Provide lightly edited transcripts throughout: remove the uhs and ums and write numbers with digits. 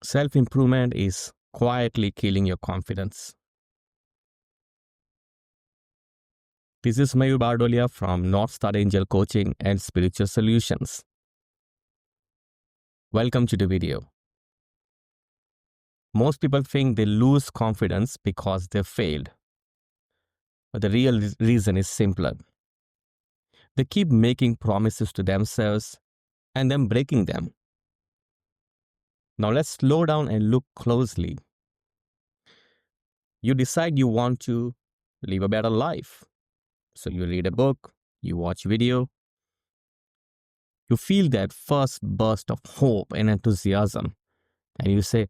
Self-improvement is quietly killing your confidence. This is Mayur Bardolia from North Star Angel Coaching and Spiritual Solutions. Welcome to the video. Most people think they lose confidence because they failed. But the real reason is simpler. They keep making promises to themselves and then breaking them. Now let's slow down and look closely. You decide you want to live a better life. So you read a book, you watch video, you feel that first burst of hope and enthusiasm, and you say,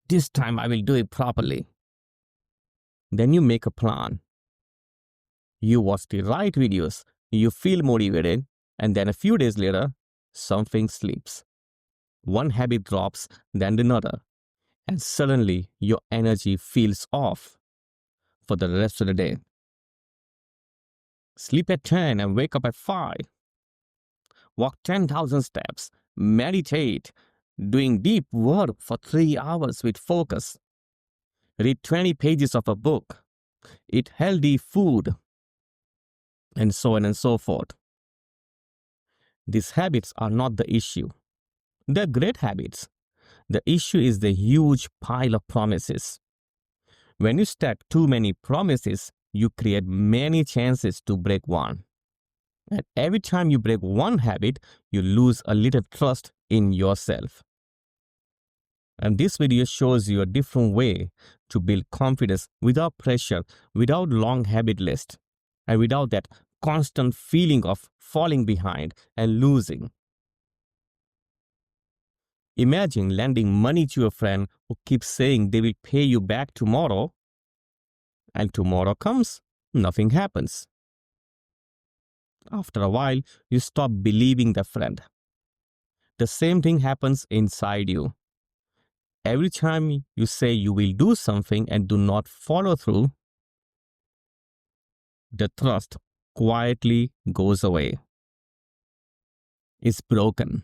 this time I will do it properly. Then you make a plan. You watch the right videos, you feel motivated, and then a few days later, something slips. One habit drops, then another, and suddenly your energy feels off for the rest of the day. Sleep at 10 and wake up at 5. Walk 10,000 steps, meditate, doing deep work for 3 hours with focus. Read 20 pages of a book, eat healthy food, and so on and so forth. These habits are not the issue. They're great habits. The issue is the huge pile of promises. When you stack too many promises, you create many chances to break one. And every time you break one habit, you lose a little trust in yourself. And this video shows you a different way to build confidence without pressure, without long habit list, and without that constant feeling of falling behind and losing. Imagine lending money to a friend who keeps saying they will pay you back tomorrow, and tomorrow comes, nothing happens. After a while, you stop believing the friend. The same thing happens inside you. Every time you say you will do something and do not follow through, the trust quietly goes away. It's broken.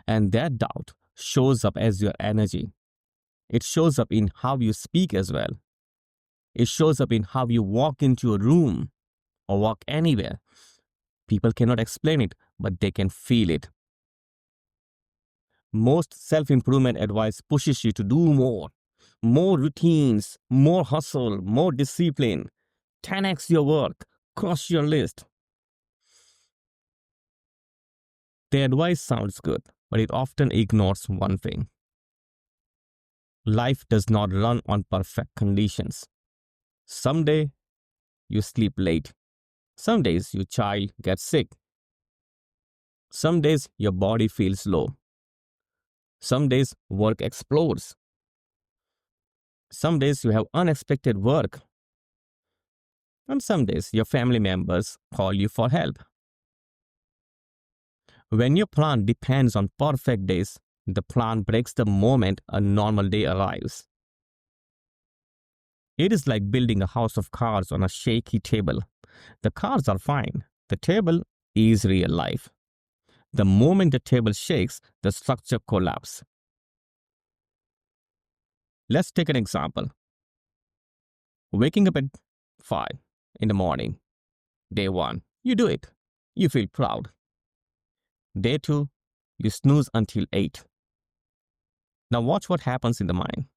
And that doubt shows up as your energy. It shows up in how you speak as well. It shows up in how you walk into a room or walk anywhere. People cannot explain it, but they can feel it. Most self-improvement advice pushes you to do more routines, more hustle, more discipline, 10x your work, crush your list. The advice sounds good, but it often ignores one thing. Life does not run on perfect conditions. Some days you sleep late. Some days your child gets sick. Some days your body feels low. Some days work explodes. Some days you have unexpected work. And some days your family members call you for help. When your plan depends on perfect days, the plan breaks the moment a normal day arrives. It is like building a house of cards on a shaky table. The cards are fine. The table is real life. The moment the table shakes, the structure collapses. Let's take an example. Waking up at 5 in the morning. Day 1, you do it. You feel proud. Day 2, you snooze until 8. Now watch what happens in the mind.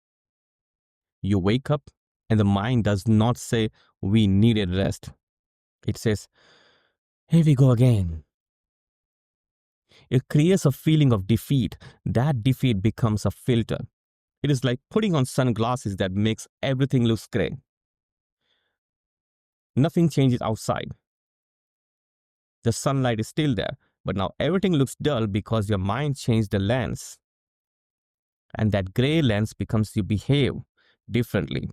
You wake up and the mind does not say, we needed rest. It says, here we go again. It creates a feeling of defeat. That defeat becomes a filter. It is like putting on sunglasses that makes everything look gray. Nothing changes outside. The sunlight is still there, but now everything looks dull because your mind changed the lens. And that gray lens becomes you behave differently.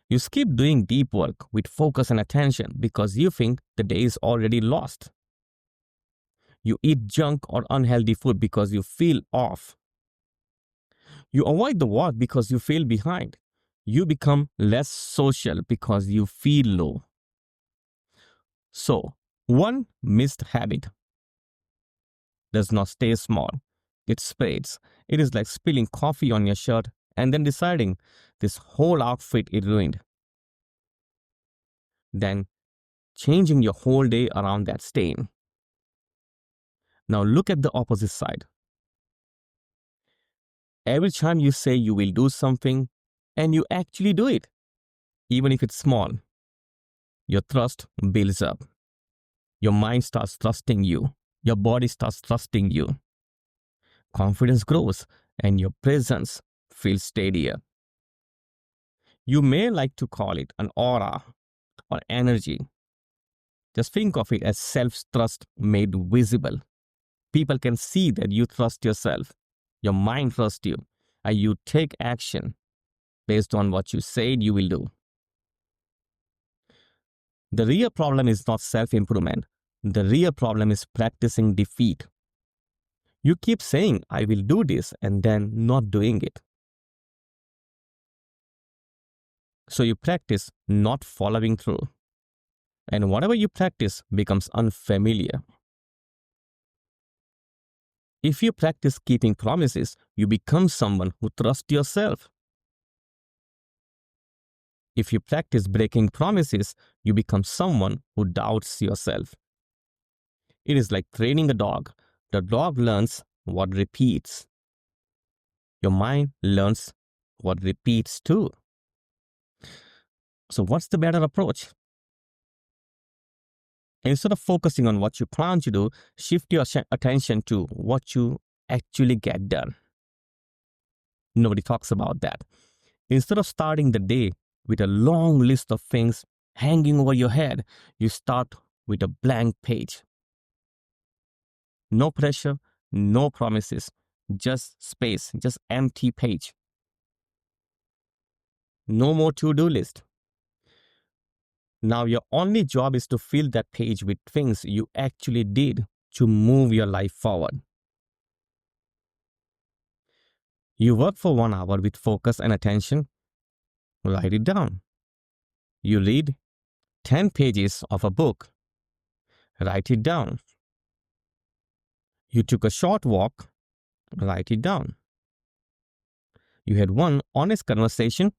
You skip doing deep work with focus and attention because you think the day is already lost. You eat junk or unhealthy food because you feel off. You avoid the work because you feel behind. You become less social because you feel low. So, one missed habit does not stay small. It spreads. It is like spilling coffee on your shirt and then deciding this whole outfit is ruined. Then changing your whole day around that stain. Now look at the opposite side. Every time you say you will do something and you actually do it, even if it's small, your trust builds up. Your mind starts trusting you. Your body starts trusting you. Confidence grows and your presence feels steadier. You may like to call it an aura or energy. Just think of it as self trust made visible. People can see that you trust yourself, your mind trusts you, and you take action based on what you said you will do. The real problem is not self improvement. The real problem is practicing defeat. You keep saying, I will do this, and then not doing it. So you practice not following through. And whatever you practice becomes unfamiliar. If you practice keeping promises, you become someone who trusts yourself. If you practice breaking promises, you become someone who doubts yourself. It is like training a dog. The dog learns what repeats. Your mind learns what repeats too. So what's the better approach? Instead of focusing on what you plan to do, shift your attention to what you actually get done. Nobody talks about that. Instead of starting the day with a long list of things hanging over your head, you start with a blank page. No pressure, no promises, just space, just empty page. No more to-do list. Now your only job is to fill that page with things you actually did to move your life forward. You work for 1 hour with focus and attention. Write it down. You read 10 pages of a book. Write it down. You took a short walk. Write it down. You had one honest conversation.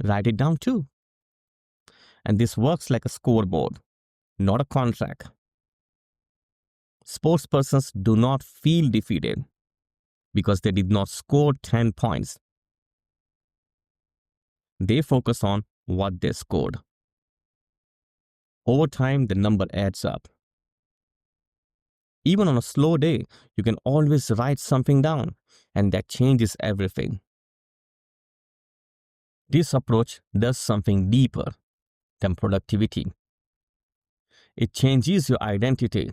Write it down too. And this works like a scoreboard, not a contract. Sportspersons do not feel defeated because they did not score 10 points. They focus on what they scored. Over time, the number adds up. Even on a slow day, you can always write something down, and that changes everything. This approach does something deeper than productivity. It changes your identity.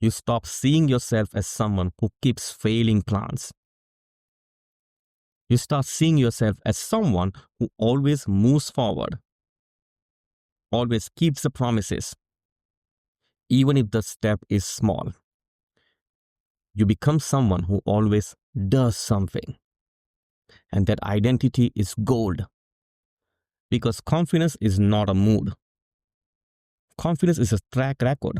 You stop seeing yourself as someone who keeps failing plans. You start seeing yourself as someone who always moves forward, always keeps the promises, even if the step is small. You become someone who always does something. And that identity is gold. Because confidence is not a mood. Confidence is a track record.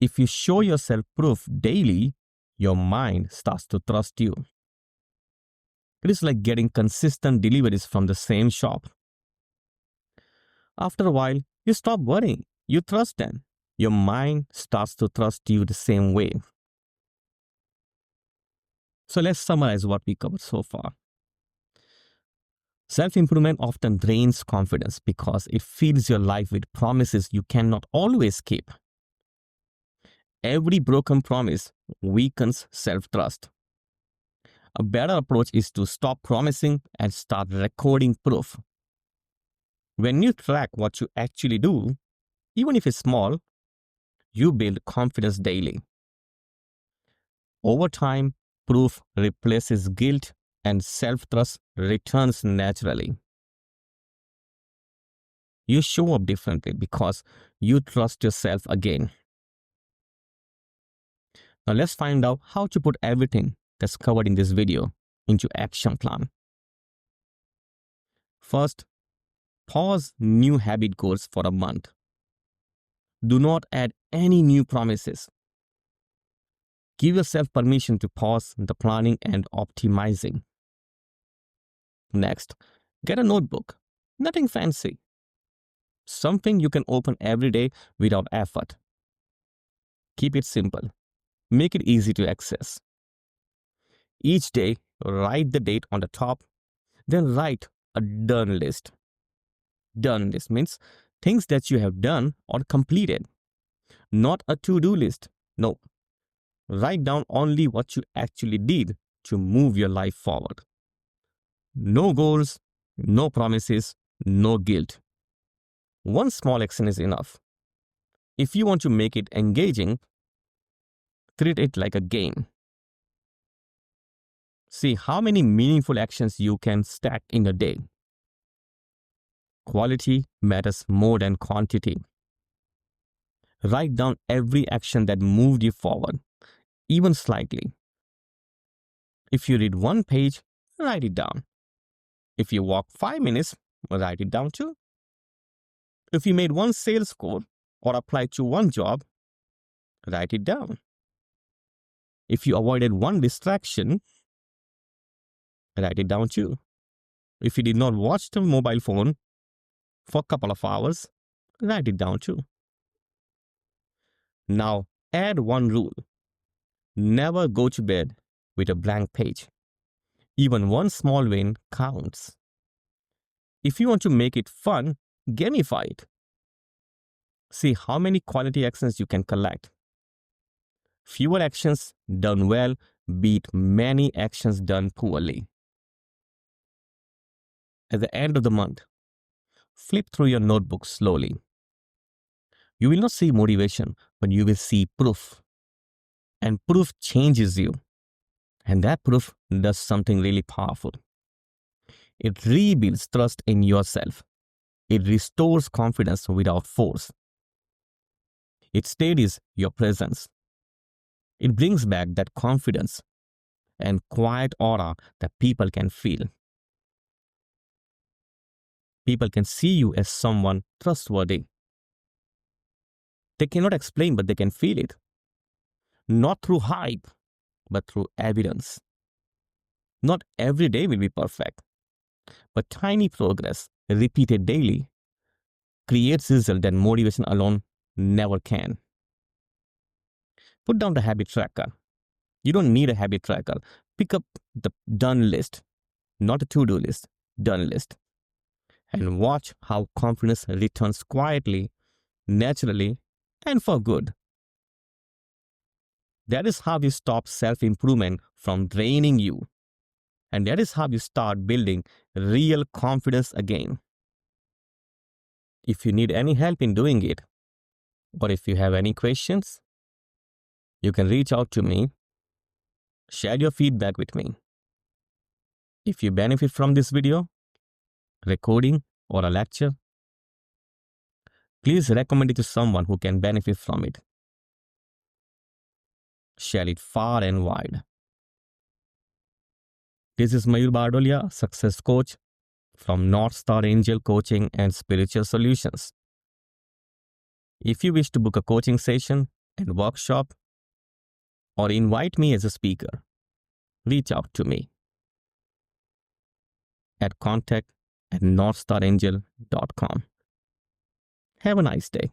If you show yourself proof daily, your mind starts to trust you. It is like getting consistent deliveries from the same shop. After a while, you stop worrying. You trust them. Your mind starts to trust you the same way. So let's summarize what we covered so far. Self-improvement often drains confidence because it fills your life with promises you cannot always keep. Every broken promise weakens self-trust. A better approach is to stop promising and start recording proof. When you track what you actually do, even if it's small, you build confidence daily. Over time, proof replaces guilt and self-trust returns naturally. You show up differently because you trust yourself again. Now let's find out how to put everything that's covered in this video into action plan. First, pause new habit goals for a month. Do not add any new promises. Give yourself permission to pause the planning and optimizing. Next, get a notebook. Nothing fancy. Something you can open every day without effort. Keep it simple. Make it easy to access. Each day, write the date on the top, then write a done list. Done list means things that you have done or completed, not a to-do list. No, write down only what you actually did to move your life forward. No goals, no promises, no guilt. One small action is enough. If you want to make it engaging, treat it like a game. See how many meaningful actions you can stack in a day. Quality matters more than quantity. Write down every action that moved you forward, even slightly. If you read one page, write it down. If you walk 5 minutes, write it down too. If you made one sales call or applied to one job, write it down. If you avoided one distraction, write it down too. If you did not watch the mobile phone for a couple of hours, write it down too. Now, add one rule. Never go to bed with a blank page. Even one small win counts. If you want to make it fun, gamify it. See how many quality actions you can collect. Fewer actions done well beat many actions done poorly. At the end of the month, flip through your notebook slowly. You will not see motivation, but you will see proof. And proof changes you. And that proof does something really powerful. It rebuilds trust in yourself. It restores confidence without force. It steadies your presence. It brings back that confidence and quiet aura that people can feel. People can see you as someone trustworthy. They cannot explain, but they can feel it. Not through hype, but through evidence. Not every day will be perfect, but tiny progress, repeated daily, creates results that motivation alone never can. Put down the habit tracker. You don't need a habit tracker. Pick up the done list, not a to-do list, done list. And watch how confidence returns quietly, naturally, and for good. That is how you stop self-improvement from draining you. And that is how you start building real confidence again. If you need any help in doing it, or if you have any questions, you can reach out to me. Share your feedback with me. If you benefit from this video, recording, or a lecture, please recommend it to someone who can benefit from it. Share it far and wide. This is Mayur Bardolia, success coach from North Star Angel Coaching and Spiritual Solutions. If you wish to book a coaching session and workshop or invite me as a speaker, reach out to me at contact@northstarangel.com. Have a nice day.